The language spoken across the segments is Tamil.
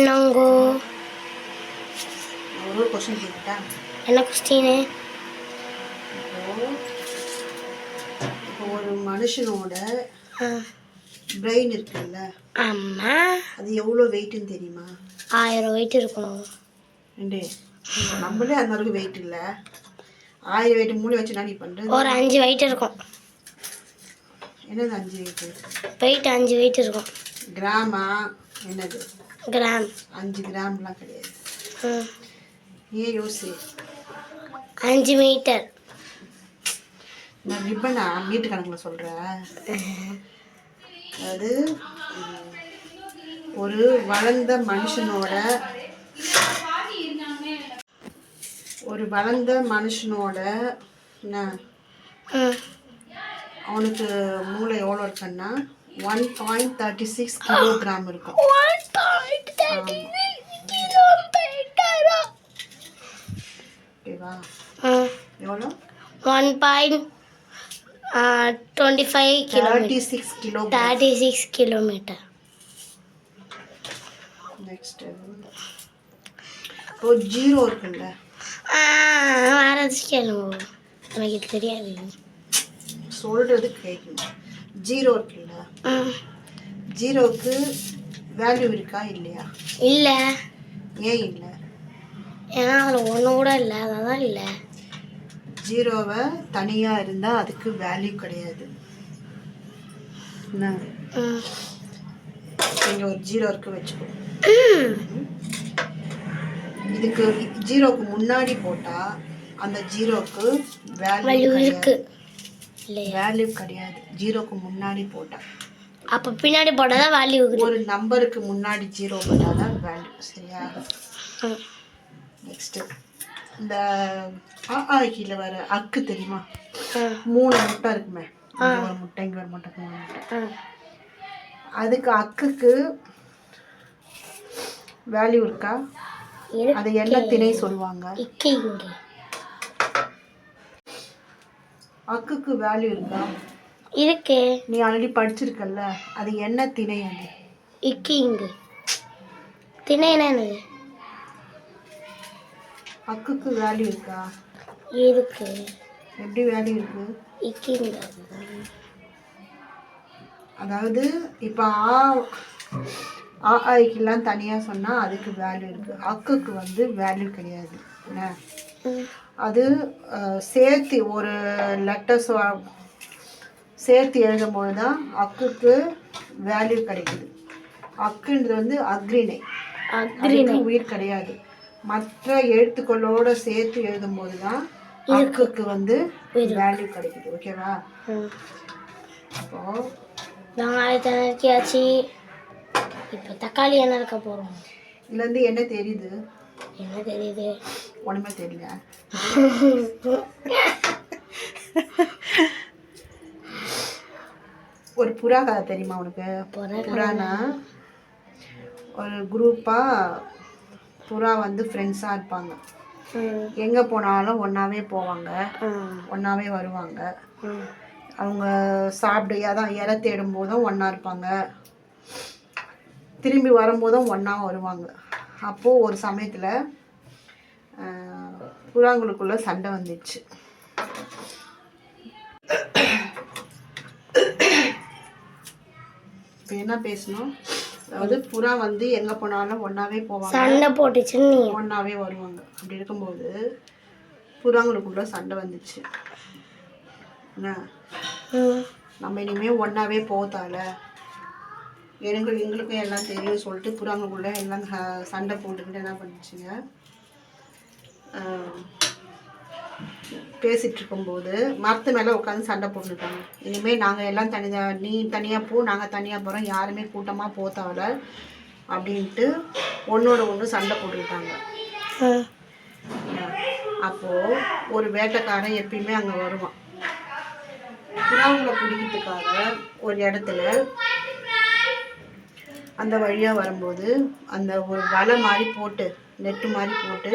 நங்கோ ஒரு क्वेश्चन கேட்டா என்ன क्वेश्चन? இப்போ ஒரு மனுஷனோட பிரெயின் இருக்குல்ல, ஆமா, அது எவ்வளவு வெயிட்னு தெரியுமா? 1000 வெயிட் இருக்கும். நம்மளே அந்த அளவுக்கு வெயிட் இல்ல. 1000 வெயிட் மூளை வச்சு என்ன பண்றது? ஒரு 5 வெயிட் இருக்கும். என்னது 5 வெயிட்? வெயிட் 5 வெயிட் இருக்கும். கிராமா? என்னது கிராம்? 5 கிராம்லாம் கிடையாது. ஏன் யோசி. 5 மீட்டர். நான் ரிப்பனா மீட்டர் கணக்கில் சொல்கிறேன். அது ஒரு வளர்ந்த மனுஷனோட என்ன அவனுக்கு மூளை எவ்வளோ இருக்குன்னா 1.36 கிலோகிராம் இருக்கும். ஓகேவா? எவ்வளோ? 1.36 கிலோமீட்டர். நெக்ஸ்ட் இப்போ ஜீரோ இருக்குல்ல, வேற கேளுங்க, எனக்கு தெரியாது. சொல்றது கேட்கணும். ஜீரோ இருக்குல்ல, ஜீரோவுக்கு வேல்யூ இருக்கா இல்லையா? இல்லை. ஏன் இல்லை? ஏன்னா அதில் ஒன்று கூட இல்லை, அதான் இல்லை. ஜீரோவை தனியாக இருந்தால் அதுக்கு வேல்யூ கிடையாது. என்ன, இங்கே ஒரு ஜீரோ இருக்கு வச்சுக்கோ. இதுக்கு ஜீரோக்கு முன்னாடி போட்டால் அந்த ஜீரோக்கு வேல்யூ இருக்கு. வேல்யூ கிடையாது ஜீரோக்கு முன்னாடி போட்டால். அப்போ பின்னாடி போட்டால் தான் வேல்யூ. ஒரு நம்பருக்கு முன்னாடி ஜீரோ போட்டால் தான் வேல்யூ. சரியா? நெக்ஸ்ட்டு இந்த கீழே வர அக்கு தெரியுமா? 3 முட்டை இருக்குமே, இங்கே ஒரு முட்டை, இங்கே ஒரு முட்டை, 3 முட்டை. அதுக்கு அக்குக்கு வேல்யூ இருக்கா? அது என்ன திணை சொல்லுவாங்க? அக்குக்கு வேல்யூ இருக்கா? இருக்கு. நீ ஆல்ரெடி படிச்சிருக்கல்ல, அது என்ன திணை? அது இக்கிங்கு. திணை என்னது? அக்குக்கு வேல்யூ இருக்கா? இருக்கு. எப்படி வேல்யூ இருக்கு? இக்கிங்கு. அதாவது இப்போ ஆய்க்கெல்லாம் தனியாக சொன்னால் அதுக்கு வேல்யூ இருக்குது. அக்குக்கு வந்து வேல்யூ கிடையாது. என்ன, அது சேர்த்து ஒரு லெட்டர்ஸ் சேர்த்து எழுதும்போது தான் அக்குக்கு வேல்யூ கிடைக்குது. அக்குன்றது வந்து அக்ரிணை, உயிர் கிடையாது. மற்ற எழுத்துக்களோட சேர்த்து எழுதும்போது தான் அக்குக்கு வந்து வேல்யூ கிடைக்குது. ஓகேவா? அப்போ நாளைக்கு இப்போ தக்காளி என்ன இருக்க போகிறோம். இதுலேருந்து என்ன தெரியுது? என்ன தெரியுது? ஒன்றுமே தெரியல. ஒரு புறா கதை தெரியுமா உனக்கு? புறானா ஒரு குரூப்பாக புறா வந்து ஃப்ரெண்ட்ஸாக இருப்பாங்க. எங்கே போனாலும் ஒன்றாவே போவாங்க, ஒன்றாவே வருவாங்க. அவங்க சாப்பிட அதான் இறை தேடும் போதும் ஒன்றா இருப்பாங்க, திரும்பி வரும்போதும் ஒன்றா வருவாங்க. அப்போது ஒரு சமயத்தில் புறாங்களுக்குள்ள சண்டை வந்துடுச்சு. இப்போ என்ன பேசணும்? அதாவது புறா வந்து எங்கே போனாலும் ஒன்றாவே போவாங்க, சண்டை போட்டுச்சு, ஒன்றாவே வருவாங்க. அப்படி இருக்கும்போது புறாங்களுக்குள்ள சண்டை வந்துச்சு. என்ன, நம்ம இனிமேல் ஒன்றாவே போதால, எங்களுக்கும் எல்லாம் தெரியும் சொல்லிட்டு புறாங்களுக்குள்ள எல்லாம் சண்டை போட்டுக்கிட்டு என்ன பண்ணிச்சுங்க, பேசிகிட்டு இருக்கும்போது மரத்து மேலே உட்காந்து சண்டை போட்டுட்டாங்க. இனிமேல் நாங்கள் எல்லாம் நீ தனியாக போ, நாங்கள் தனியாக போகிறோம், யாருமே கூட்டமாக போத்தால அப்படின்ட்டு ஒன்றோட ஒன்று சண்டை போட்டுக்கிட்டாங்க. அப்போது ஒரு வேட்டைக்காரன் எப்பயுமே அங்கே வருவான். புறாங்களை பிடிக்கிறதுக்காக ஒரு இடத்துல அந்த வழியாக வரும்போது அந்த ஒரு வலை மாதிரி போட்டு, நெட்டு மாதிரி போட்டு,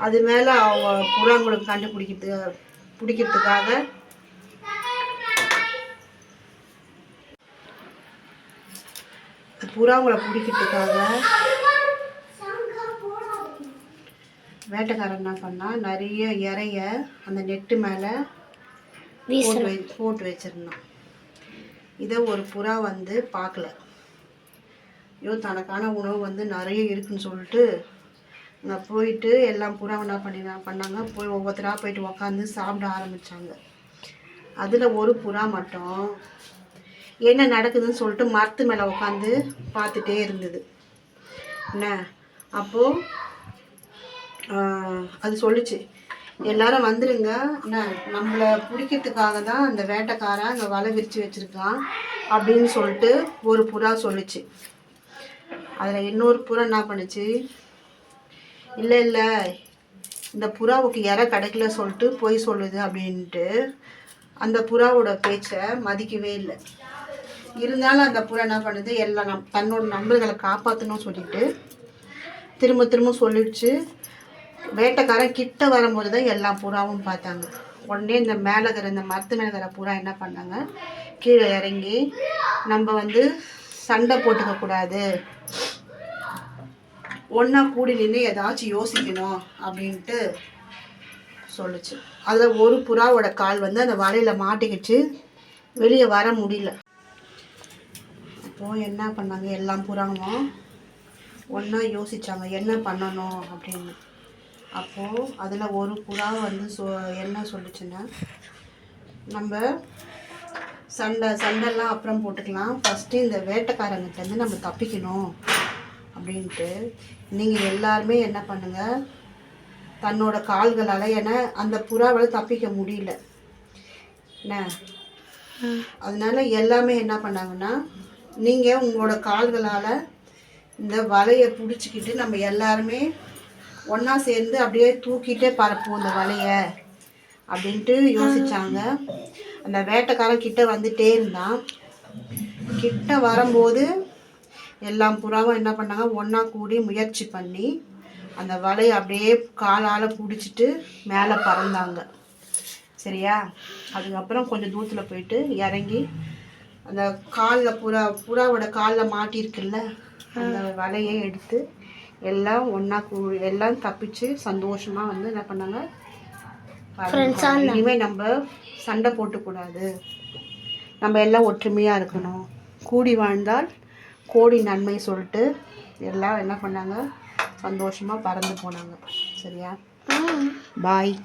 அது மேலே அவங்க புறாங்களுக்கு பிடிக்கிறதுக்காக புறாங்களை பிடிக்கிறதுக்காக வேட்டைக்காரன் என்ன பண்ணா நிறைய இறைய அந்த நெட்டு மேலே போட்டு வச்சிருந்தான். இதை ஒரு புறா வந்து பார்க்கல. ஐயோ தனக்கான உணவு வந்து நிறைய இருக்குன்னு சொல்லிட்டு நான் போயிட்டு எல்லாம் புறா என்ன பண்ணாங்க போய் ஒவ்வொருத்தராக போயிட்டு உக்காந்து சாப்பிட ஆரம்பித்தாங்க. அதில் ஒரு புறா மட்டும் என்ன நடக்குதுன்னு சொல்லிட்டு மரத்து மேலே உட்காந்து பார்த்துட்டே இருந்தது. என்ன அப்போது அது சொல்லிச்சு, எல்லாரும் வந்துடுங்க, என்ன நம்மளை பிடிக்கிறதுக்காக தான் அந்த வேட்டைக்காரன் அங்கே வலை விரித்து வச்சுருக்கான் அப்படின்னு சொல்லிட்டு ஒரு புறா சொல்லிச்சு. அதில் இன்னொரு புறா என்ன பண்ணுச்சு, இல்லை இல்லை இந்த புறாவுக்கு இறை கிடைக்கல சொல்லிட்டு பொய் சொல்லுது அப்படின்ட்டு அந்த புறாவோட பேச்சை மதிக்கவே இல்லை. இருந்தாலும் அந்த புறா என்ன பண்ணுது, எல்லாம் தன்னோட நண்பர்களை காப்பாற்றணும்னு சொல்லிட்டு திரும்ப திரும்ப சொல்லிடுச்சு. வேட்டைக்காரன் கிட்ட வரும்போது தான் எல்லா புறாவும் பார்த்தாங்க. உடனே இந்த மேலே இருக்கிற இந்த மரத்து மேலே இருக்கிற புறா என்ன பண்ணாங்க, கீழே இறங்கி நம்ம வந்து சண்டை போட்டுக்க கூடாது, ஒன்றா கூடி நின்று ஏதாச்சும் யோசிக்கணும் அப்படின்ட்டு சொல்லுச்சு. அதில் ஒரு புறாவோட கால் வந்து அந்த வலையில் மாட்டிக்கிச்சு, வெளியே வர முடியல. அப்போது என்ன பண்ணாங்க, எல்லா புறாவும் ஒன்றா யோசித்தாங்க என்ன பண்ணணும் அப்படின்னு. அப்போது அதில் ஒரு புறா வந்து என்ன சொல்லிச்சுன்னா, நம்ம சண்டைலாம் அப்புறம் போட்டுக்கலாம், ஃபஸ்ட்டு இந்த வேட்டைக்காரங்கிட்டேருந்து நம்ம தப்பிக்கணும் அப்படின்ட்டு நீங்கள் எல்லாருமே என்ன பண்ணுங்கள், தன்னோட கால்களால், ஏன்னா அந்த புறாவால் தப்பிக்க முடியல என்ன, அதனால எல்லாமே என்ன பண்ணாங்கன்னா, நீங்கள் உங்களோட கால்களால் இந்த வலையை பிடிச்சிக்கிட்டு நம்ம எல்லாருமே ஒன்றா சேர்ந்து அப்படியே தூக்கிட்டே பறப்போம் இந்த வலையை அப்படின்ட்டு யோசித்தாங்க. அந்த வேட்டைக்காரன் கிட்ட வந்துட்டே இருந்தான். கிட்ட வரும்போது எல்லா புறாவும் என்ன பண்ணாங்க, ஒன்றா கூடி முயற்சி பண்ணி அந்த வலையை அப்படியே காலால் பிடிச்சிட்டு மேலே பறந்தாங்க. சரியா, அதுக்கப்புறம் கொஞ்சம் தூரத்தில் போயிட்டு இறங்கி அந்த காலில் புறாவோட காலில் மாட்டியிருக்குல்ல அந்த வலையை எடுத்து எல்லாம் ஒன்றா எல்லாம் தப்பிச்சு சந்தோஷமாக வந்து என்ன பண்ணாங்க, இனிமேல் நம்ம சண்டை போட்டுக்கூடாது, நம்ம எல்லாம் ஒற்றுமையாக இருக்கணும், கூடி வாழ்ந்தால் கோடி நன்மை சொல்லிட்டு எல்லாம் என்ன பண்ணாங்க, சந்தோஷமாக பறந்து போனாங்க. சரியா, பாய்.